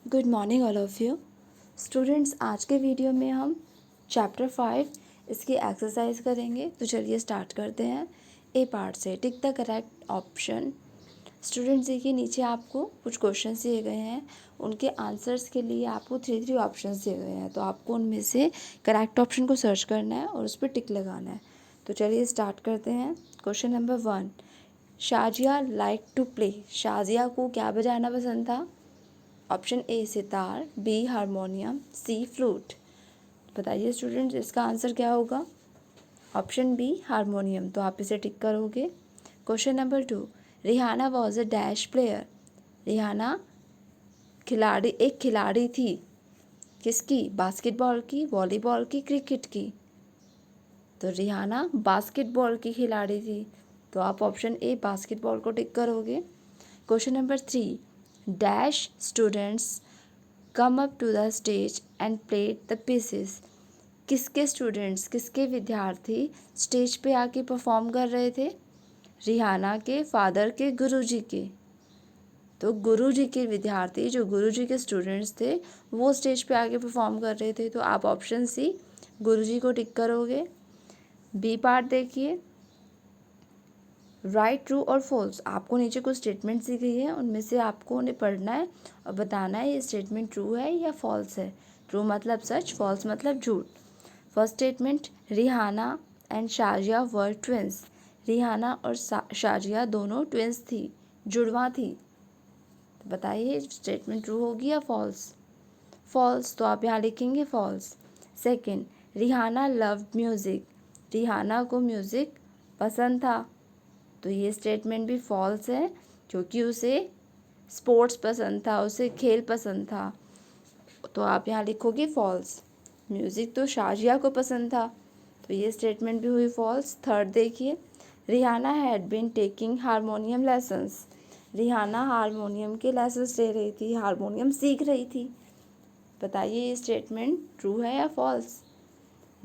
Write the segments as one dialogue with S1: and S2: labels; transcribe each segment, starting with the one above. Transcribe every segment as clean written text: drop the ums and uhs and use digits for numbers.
S1: Good morning all of you students. आज के video में हम चैप्टर 5 इसकी एक्सरसाइज करेंगे। तो चलिए स्टार्ट करते हैं। ए पार्ट से tick the correct option. Students देखिए, नीचे आपको कुछ क्वेश्चंस दिए गए हैं, उनके आंसर्स के लिए आपको 3 ऑप्शंस दिए गए हैं। तो आपको उनमें से करेक्ट ऑप्शन को सर्च करना है और उस पर टिक लगाना है। तो चलिए स्टार्ट करते हैं। Question number 1, Shazia like to play. Shazia को क्या बजाना पसंद था? Option A sitar, B harmonium, C flute. बताइए स्टूडेंट्स, इसका आंसर क्या होगा? Option B harmonium. तो आप इसे टिक करोगे। Question number 2, Rihana was a dash player. रिहाना एक खिलाड़ी थी। किसकी? बास्केटबॉल की, वॉलीबॉल की, क्रिकेट की? तो रिहाना बास्केटबॉल की खिलाड़ी थी। तो आप ऑप्शन ए बास्केटबॉल को टिक करोगे। Question number 3, dash students come up to the stage and played the pieces. किसके स्टूडेंट्स, किसके विद्यार्थी स्टेज पे आके परफॉर्म कर रहे थे? रिहाना के फादर के, गुरुजी के। तो गुरुजी के विद्यार्थी, जो गुरुजी के स्टूडेंट्स थे, वो स्टेज पे आके परफॉर्म कर रहे थे। तो आप ऑप्शन सी गुरुजी को टिक करोगे। बी पार्ट देखिए, राइट ट्रू और फॉल्स। आपको नीचे कुछ स्टेटमेंट्स दी गई है, उनमें से आपको उन्हें पढ़ना है और बताना है ये स्टेटमेंट ट्रू है या फॉल्स है। ट्रू मतलब सच, फॉल्स मतलब झूठ। First statement, Rihana and Shazia were twins. Rihana और शाजिया दोनों ट्विंस थी, जुड़वा थी। तो बताइए स्टेटमेंट ट्रू होगी या फॉल्स? फॉल्स। तो आप यहाँ लिखेंगे false. Second, Rihana loved music. Rihana को म्यूज़िक पसंद था। तो ये स्टेटमेंट भी फॉल्स है, क्योंकि उसे स्पोर्ट्स पसंद था, उसे खेल पसंद था। तो आप यहाँ लिखोगे फॉल्स। म्यूज़िक तो शाजिया को पसंद था, तो ये स्टेटमेंट भी हुई फॉल्स। थर्ड देखिए, Rihana had been taking harmonium lessons. Rihana harmonium के लेसन्स ले रही थी, हारमोनियम सीख रही थी। बताइए ये स्टेटमेंट ट्रू है या फॉल्स?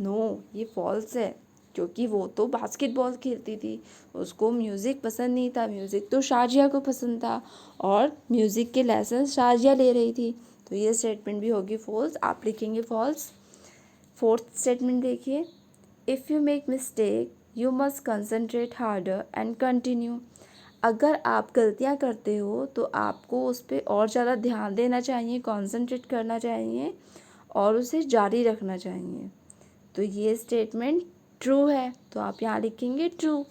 S1: नो, ये फॉल्स है, क्योंकि वो तो बास्केटबॉल खेलती थी, उसको म्यूज़िक पसंद नहीं था। म्यूज़िक तो शाजिया को पसंद था और म्यूज़िक के लेसन शाजिया ले रही थी। तो ये स्टेटमेंट भी होगी फॉल्स। आप लिखेंगे फॉल्स। फोर्थ स्टेटमेंट देखिए, if you make mistake you must concentrate harder and continue. अगर आप गलतियां करते हो तो आपको उस पर और ज़्यादा ध्यान देना चाहिए, कॉन्सेंट्रेट करना चाहिए और उसे जारी रखना चाहिए। तो ये स्टेटमेंट ट्रू है, तो आप यहाँ लिखेंगे ट्रू।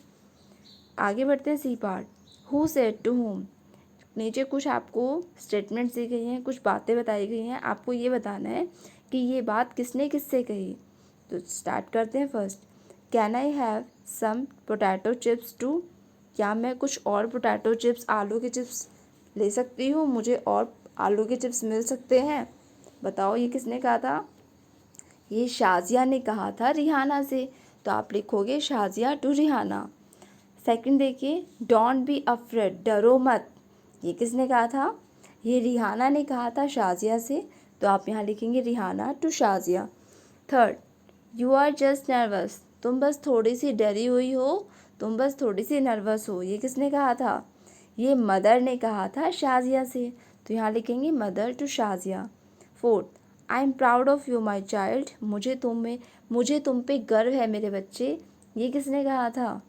S1: आगे बढ़ते हैं C part, who said to whom. नीचे कुछ आपको स्टेटमेंट्स दी गई हैं, कुछ बातें बताई गई हैं, आपको ये बताना है कि ये बात किसने किससे कही। तो स्टार्ट करते हैं first, can I have some potato chips too. क्या मैं कुछ और पोटैटो चिप्स, आलू के चिप्स ले सकती हूँ? मुझे और आलू के चिप्स मिल सकते हैं? बताओ ये किसने कहा था? ये शाजिया ने कहा था रिहाना से। तो आप लिखोगे शाजिया टू रिहाना। सेकंड देखिए, डोंट बी अफ्रेड, डरो मत। ये किसने कहा था? ये रिहाना ने कहा था शाजिया से। तो आप यहाँ लिखेंगे Rihana to Shazia. Third, you are just nervous, तुम बस थोड़ी सी डरी हुई हो, तुम बस थोड़ी सी नर्वस हो। ये किसने कहा था? ये मदर ने कहा था शाजिया से। तो यहाँ लिखेंगे mother to Shazia. Fourth, I am proud of you my child, मुझे तुम पे गर्व है मेरे बच्चे। ये किसने कहा था?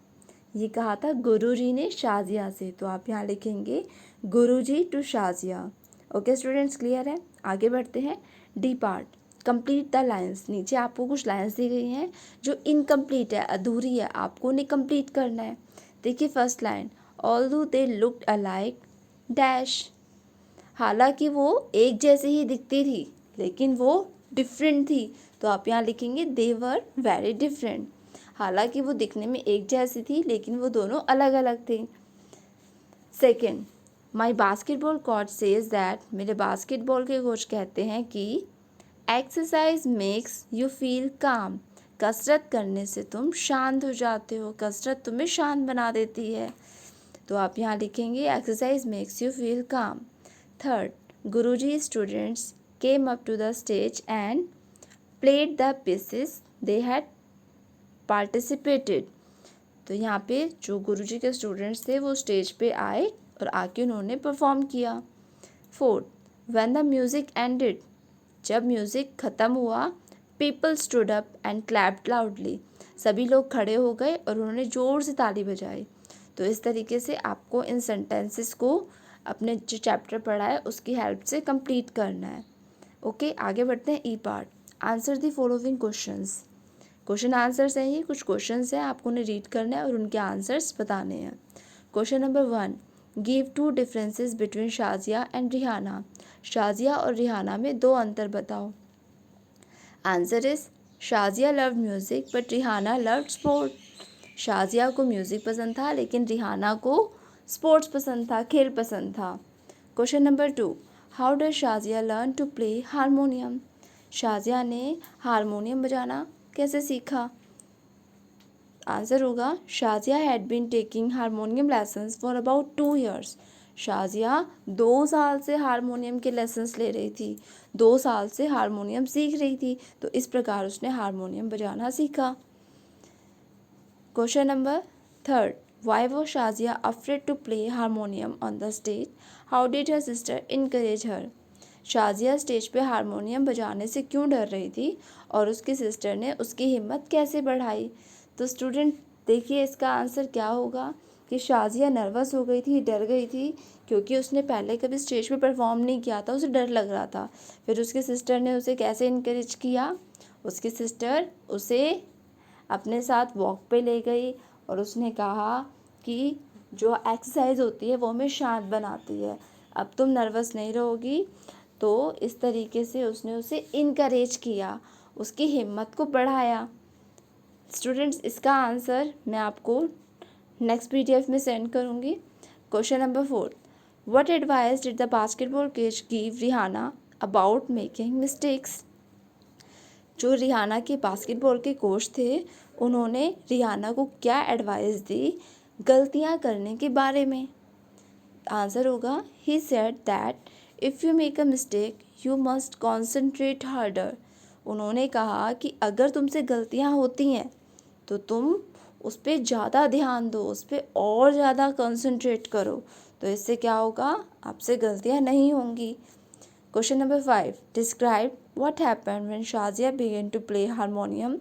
S1: ये कहा था गुरुजी ने शाजिया से। तो आप यहाँ लिखेंगे Guruji to Shazia. Okay students, clear है? आगे बढ़ते हैं। D part, complete the lines. नीचे आपको कुछ लाइन्स दी गई हैं जो इनकम्प्लीट है, अधूरी है, आपको उन्हें कंप्लीट करना है। देखिए first line, although they looked alike dash. हालांकि वो एक जैसे ही दिखती थी, लेकिन वो डिफरेंट थी। तो आप यहाँ लिखेंगे दे वर वेरी डिफरेंट। हालांकि वो दिखने में एक जैसी थी, लेकिन वो दोनों अलग अलग थे। Second, my basketball coach says that, मेरे बास्केटबॉल के कोच कहते हैं कि एक्सरसाइज मेक्स यू फील काम। कसरत करने से तुम शांत हो जाते हो, कसरत तुम्हें शांत बना देती है। तो आप यहाँ लिखेंगे exercise makes you feel calm. Third, Guruji students came up to the stage and played the pieces they had participated. तो यहाँ पे जो गुरुजी के स्टूडेंट्स थे वो स्टेज पे आए और आके उन्होंने परफॉर्म किया। Fourth, when the music ended, जब म्यूजिक ख़त्म हुआ, people stood up and clapped loudly, सभी लोग खड़े हो गए और उन्होंने ज़ोर से ताली बजाई। तो इस तरीके से आपको इन सेंटेंसेस को अपने जो चैप्टर पढ़ा है उसकी हेल्प से कंप्लीट करना है। ओके, आगे बढ़ते हैं E part. Answer the following questions. Question answers हैं, ये कुछ क्वेश्चंस हैं, आपको उन्हें रीड करना है और उनके आंसर्स बताने हैं। Question number 1, give 2 differences between Shazia and Rihana. Shazia और रिहाना में 2 अंतर बताओ। Answer is Shazia loved music but Rihana loved sport. Shazia को म्यूज़िक पसंद था लेकिन रिहाना को स्पोर्ट्स पसंद था, खेल पसंद था। Question number 2, how does Shazia learn to play harmonium. Shazia ने हारमोनियम बजाना कैसे सीखा। आंसर होगा Shazia had been taking harmonium lessons for about 2 years। Shazia 2 साल से हारमोनियम के लेसन्स ले रही थी, 2 साल से हारमोनियम सीख रही थी, तो इस प्रकार उसने हारमोनियम बजाना सीखा। Question number 3, why was Shazia afraid to play harmonium on the stage, how did her sister encourage her. Shazia stage पे हारमोनियम बजाने से क्यों डर रही थी और उसकी सिस्टर ने उसकी हिम्मत कैसे बढ़ाई। तो स्टूडेंट देखिए इसका आंसर क्या होगा कि शाजिया नर्वस हो गई थी, डर गई थी, क्योंकि उसने पहले कभी स्टेज पे परफॉर्म नहीं किया था, उसे डर लग रहा था। फिर उसकी सिस्टर ने उसे कैसे इनकरेज किया, उसकी सिस्टर उसे अपने साथ वॉक पे ले गई और उसने कहा कि जो एक्सरसाइज होती है वो हमें शांत बनाती है, अब तुम नर्वस नहीं रहोगी। तो इस तरीके से उसने उसे इनकरेज किया, उसकी हिम्मत को बढ़ाया। स्टूडेंट्स इसका आंसर मैं आपको नेक्स्ट पीडीएफ में सेंड करूँगी। Question number 4, what advice did the basketball coach give Rihana about making mistakes. जो रिहाना के बास्केटबॉल के कोच थे उन्होंने रिहाना को क्या एडवाइस दी गलतियां करने के बारे में। आंसर होगा he said that if you make a mistake you must concentrate harder. उन्होंने कहा कि अगर तुमसे गलतियां होती हैं तो तुम उस पर ज़्यादा ध्यान दो, उस पर और ज़्यादा कंसंट्रेट करो, तो इससे क्या होगा, आपसे गलतियां नहीं होंगी। Question number 5, describe what happened when Shazia began to play harmonium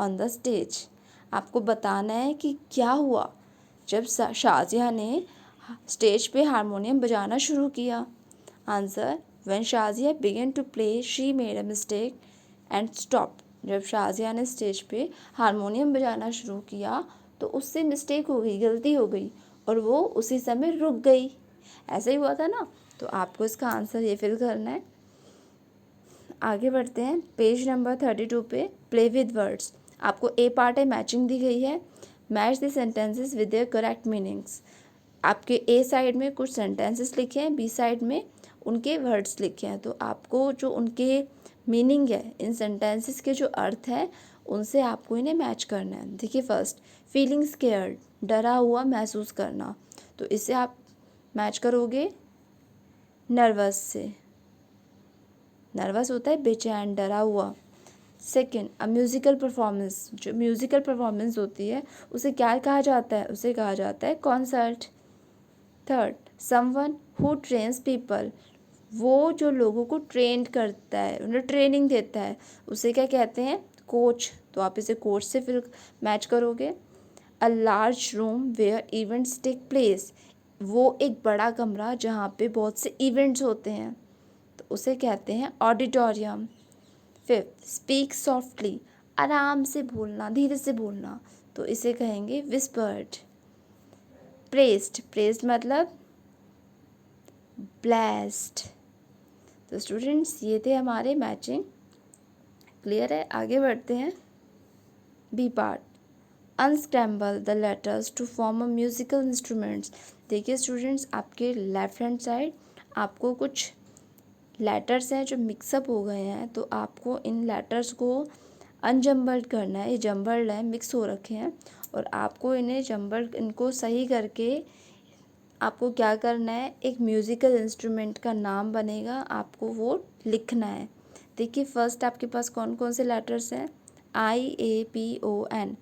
S1: on the stage. आपको बताना है कि क्या हुआ जब शाजिया ने स्टेज पे हारमोनियम बजाना शुरू किया। Answer, when Shazia began to play she made a mistake and stop. जब शाजिया ने स्टेज पे हारमोनियम बजाना शुरू किया तो उससे मिस्टेक हो गई, गलती हो गई और वो उसी समय रुक गई। ऐसा ही हुआ था ना। तो आपको इसका आंसर ये फिल करना है। आगे बढ़ते हैं पेज नंबर 32 पे, प्ले विद वर्ड्स। आपको ए पार्ट है, मैचिंग दी गई है। Match the sentences with their correct meanings. आपके ए साइड में कुछ सेंटेंसेस लिखे हैं, बी साइड में उनके वर्ड्स लिखे हैं, तो आपको जो उनके मीनिंग है, इन सेंटेंसेस के जो अर्थ हैं उनसे आपको इन्हें मैच करना है। देखिए फर्स्ट, फीलिंग स्केयर्ड, डरा हुआ महसूस करना, तो इसे आप मैच करोगे नर्वस से। नर्वस होता है बेचैन, डरा हुआ। सेकेंड, अ म्यूज़िकल परफॉर्मेंस, जो म्यूज़िकल परफॉर्मेंस होती है उसे क्या कहा जाता है, उसे कहा जाता है concert. Third, someone who trains people, वो जो लोगों को ट्रेंड करता है, उन्हें ट्रेनिंग देता है, उसे क्या कहते हैं, कोच। तो आप इसे कोच से फिर मैच करोगे। A large room where events take place, वो एक बड़ा कमरा जहाँ पे बहुत से इवेंट्स होते हैं, तो उसे कहते हैं ऑडिटोरियम। फिफ्थ, स्पीक सॉफ्टली, आराम से बोलना, धीरे से बोलना, तो इसे कहेंगे विस्पर्ड। प्रेस्ड, प्रेस्ड मतलब ब्लेस्ड। तो स्टूडेंट्स ये थे हमारे मैचिंग। क्लियर है, आगे बढ़ते हैं। B part, unscramble the letters to form a musical instruments. देखिए स्टूडेंट्स, आपके लेफ्ट हैंड साइड आपको कुछ लेटर्स हैं जो मिक्सअप हो गए हैं, तो आपको इन लेटर्स को अनजम्बल्ड करना है। ये जम्बल्ड है, मिक्स हो रखे हैं, और आपको इन्हें जम्बल्ड, इनको सही करके आपको क्या करना है, एक म्यूज़िकल इंस्ट्रूमेंट का नाम बनेगा, आपको वो लिखना है। देखिए फर्स्ट आपके पास कौन कौन से लेटर्स हैं, I A P O N,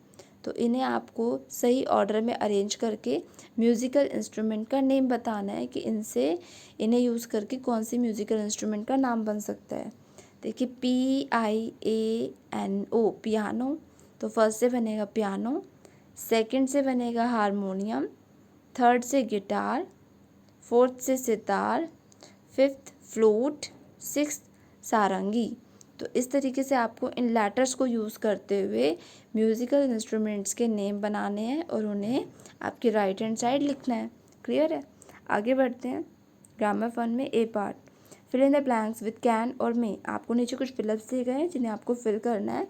S1: तो इन्हें आपको सही ऑर्डर में अरेंज करके म्यूज़िकल इंस्ट्रूमेंट का नेम बताना है कि इन्हें यूज़ करके कौन सी म्यूज़िकल इंस्ट्रूमेंट का नाम बन सकता है। देखिए PIANO पियानो, तो फर्स्ट से बनेगा पियानो, सेकंड से बनेगा हारमोनियम, थर्ड से गिटार, फोर्थ से सितार, फिफ्थ फ्लूट, सिक्स्थ सारंगी। तो इस तरीके से आपको इन लेटर्स को यूज़ करते हुए म्यूज़िकल इंस्ट्रूमेंट्स के नेम बनाने हैं और उन्हें आपके राइट हैंड साइड लिखना है। क्लियर है? आगे बढ़ते हैं। ग्रामर फन में A part, fill in the blanks with can और मे। आपको नीचे कुछ फिलअप्स दिए गए हैं जिन्हें आपको फिल करना है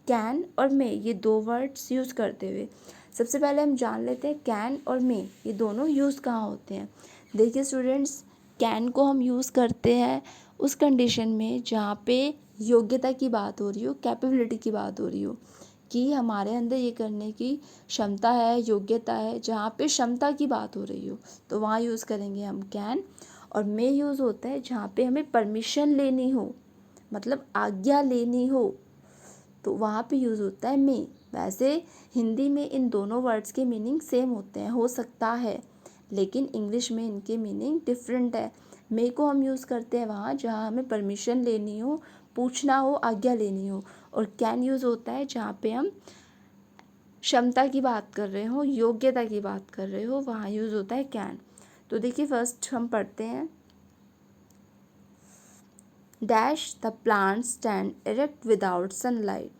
S1: कैन और मे, ये दो वर्ड्स यूज़ करते हुए। सबसे पहले हम जान लेते हैं कैन और मे ये दोनों यूज़ कहाँ होते हैं। देखिए स्टूडेंट्स, कैन को हम यूज़ करते हैं उस कंडीशन में जहाँ पे योग्यता की बात हो रही हो, कैपेबिलिटी की बात हो रही हो कि हमारे अंदर ये करने की क्षमता है, योग्यता है, जहाँ पे क्षमता की बात हो रही हो तो वहाँ यूज़ करेंगे हम कैन। और मे यूज़ होता है जहाँ पे हमें परमिशन लेनी हो, मतलब आज्ञा लेनी हो, तो वहाँ पे यूज़ होता है मे। वैसे हिंदी में इन दोनों वर्ड्स के मीनिंग सेम होते हैं, हो सकता है, लेकिन इंग्लिश में इनके मीनिंग डिफरेंट है। मे को हम यूज़ करते हैं वहाँ जहाँ हमें परमिशन लेनी हो, पूछना हो, आज्ञा लेनी हो। और कैन यूज़ होता है जहाँ पे हम क्षमता की बात कर रहे हो, योग्यता की बात कर रहे हो, वहाँ यूज़ होता है कैन। तो देखिए फर्स्ट हम पढ़ते हैं dash the plant stand erect without sunlight.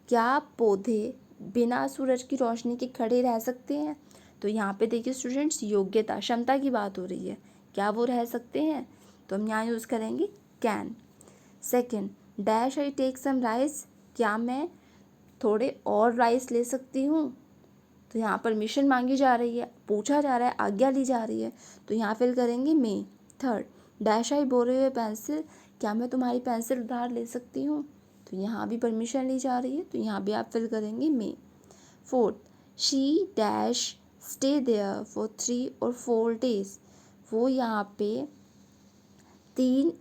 S1: क्या पौधे बिना सूरज की रोशनी के खड़े रह सकते हैं? तो यहाँ पे देखिए स्टूडेंट्स, योग्यता, क्षमता की बात हो रही है, क्या वो रह सकते हैं? तो हम यहाँ यूज़ करेंगे can. Second, dash I take some rice, क्या मैं थोड़े और राइस ले सकती हूँ? तो यहाँ परमिशन मांगी जा रही है, पूछा जा रहा है, आज्ञा ली जा रही है, तो यहाँ फिल करेंगे मे। थर्ड, डैश आई बोरे हुए पेंसिल, क्या मैं तुम्हारी पेंसिल उधार ले सकती हूँ? तो यहाँ भी परमिशन ली जा रही है, तो यहाँ भी आप फिल करेंगे may. Fourth, she dash stay there for 3 or 4 days, वो यहाँ पे 3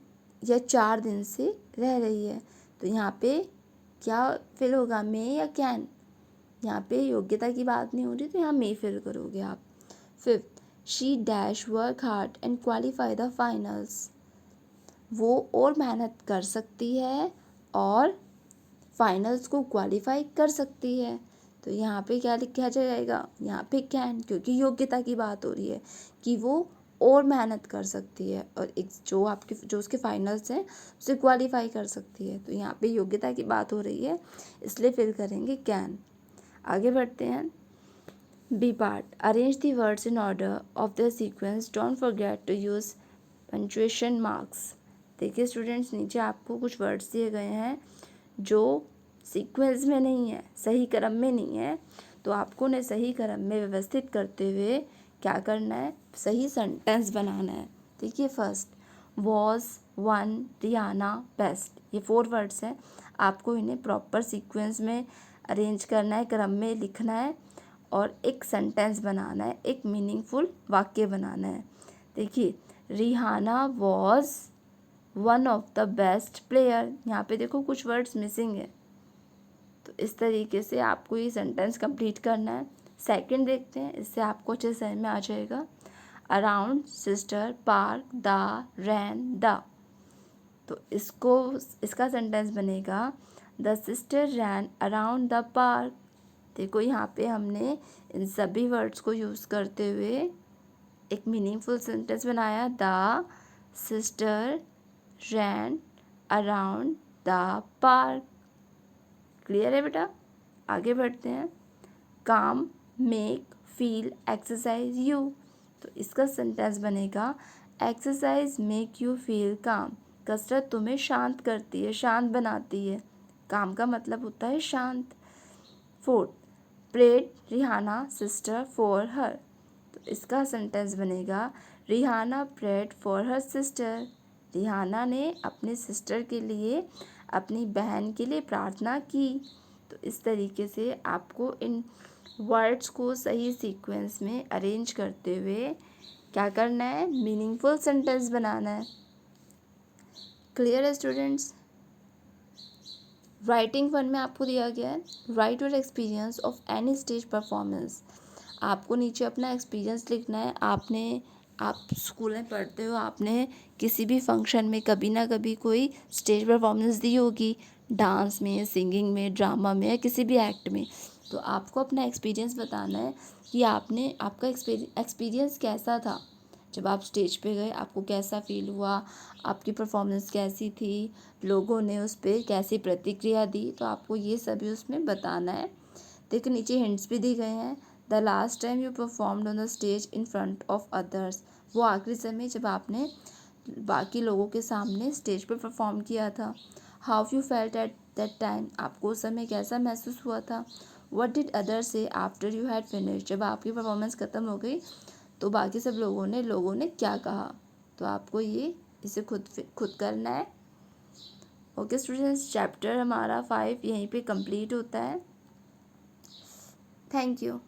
S1: या 4 दिन से रह रही है, तो यहाँ पे क्या फिल होगा, मे या कैन? यहाँ पे योग्यता की बात नहीं हो रही तो यहाँ मे फिल करोगे आप। Fifth, she dash work hard and qualify the finals, वो और मेहनत कर सकती है और फाइनल्स को क्वालिफाई कर सकती है, तो यहाँ पे क्या लिखा जाएगा, यहाँ पे कैन, क्योंकि योग्यता की बात हो रही है कि वो और मेहनत कर सकती है और एक जो उसके फाइनल्स हैं उसे क्वालिफाई कर सकती है, तो यहाँ पे योग्यता की बात हो रही है, इसलिए फिल करेंगे कैन। आगे बढ़ते हैं। B part, arrange the words in order of the sequence, don't forget to use punctuation marks. देखिए स्टूडेंट्स, नीचे आपको कुछ वर्ड्स दिए गए हैं जो सीक्वेंस में नहीं है, सही क्रम में नहीं है, तो आपको उन्हें सही क्रम में व्यवस्थित करते हुए क्या करना है, सही सेंटेंस बनाना है। देखिए first, was, one, Riyana, best, ये 4 वर्ड्स हैं, आपको इन्हें प्रॉपर सीक्वेंस में अरेंज करना है, क्रम में लिखना है और एक सेंटेंस बनाना है, एक मीनिंगफुल वाक्य बनाना है। देखिए, Rihana was one of the best player, यहाँ पे देखो कुछ वर्ड्स मिसिंग है, तो इस तरीके से आपको ये सेंटेंस कंप्लीट करना है। सेकंड देखते हैं, इससे आपको अच्छे समझ में आ जाएगा। Around sister park the ran the, तो इसका सेंटेंस बनेगा the sister ran around the park. देखो यहाँ पे हमने इन सभी वर्ड्स को यूज़ करते हुए एक मीनिंगफुल सेंटेंस बनाया, the sister ran around the park. Clear है बेटा? आगे बढ़ते हैं। काम मेक फील एक्सरसाइज यू, तो इसका सेंटेंस बनेगा एक्सरसाइज मेक यू फील काम, कसरत तुम्हें शांत करती है, शांत बनाती है, काम का मतलब होता है शांत। Fourth, prayed Rihana sister for her, तो इसका सेंटेंस बनेगा Rihana prayed for her sister, Rihana ने अपने सिस्टर के लिए, अपनी बहन के लिए प्रार्थना की। तो इस तरीके से आपको इन वर्ड्स को सही सीक्वेंस में अरेंज करते हुए क्या करना है, मीनिंगफुल सेंटेंस बनाना है। क्लियर है स्टूडेंट्स? राइटिंग वन में आपको दिया गया है right your experience of any stage performance. आपको नीचे अपना एक्सपीरियंस लिखना है। आप स्कूल में पढ़ते हो, आपने किसी भी फंक्शन में कभी ना कभी कोई स्टेज परफॉर्मेंस दी होगी, डांस में, सिंगिंग में, ड्रामा में या किसी भी एक्ट में। तो आपको अपना एक्सपीरियंस बताना है कि आपका एक्सपीरियंस कैसा था। जब आप स्टेज पे गए आपको कैसा फील हुआ, आपकी परफॉर्मेंस कैसी थी, लोगों ने उस पर कैसी प्रतिक्रिया दी। तो आपको ये सभी उसमें बताना है। देखो नीचे हिंट्स भी दी गए हैं। The last time you performed on the stage in front of others. वो आखिरी समय जब आपने बाकी लोगों के सामने स्टेज पर परफॉर्म किया था। How you felt at that time. आपको उस समय कैसा महसूस हुआ था। व्हाट डिड अदर्स से आफ्टर यू हैड फिनिश। जब आपकी परफॉर्मेंस ख़त्म हो गई तो बाकी सब लोगों ने क्या कहा। तो आपको इसे खुद करना है। ओके स्टूडेंट्स, चैप्टर हमारा 5 यहीं पे कंप्लीट होता है। Thank you.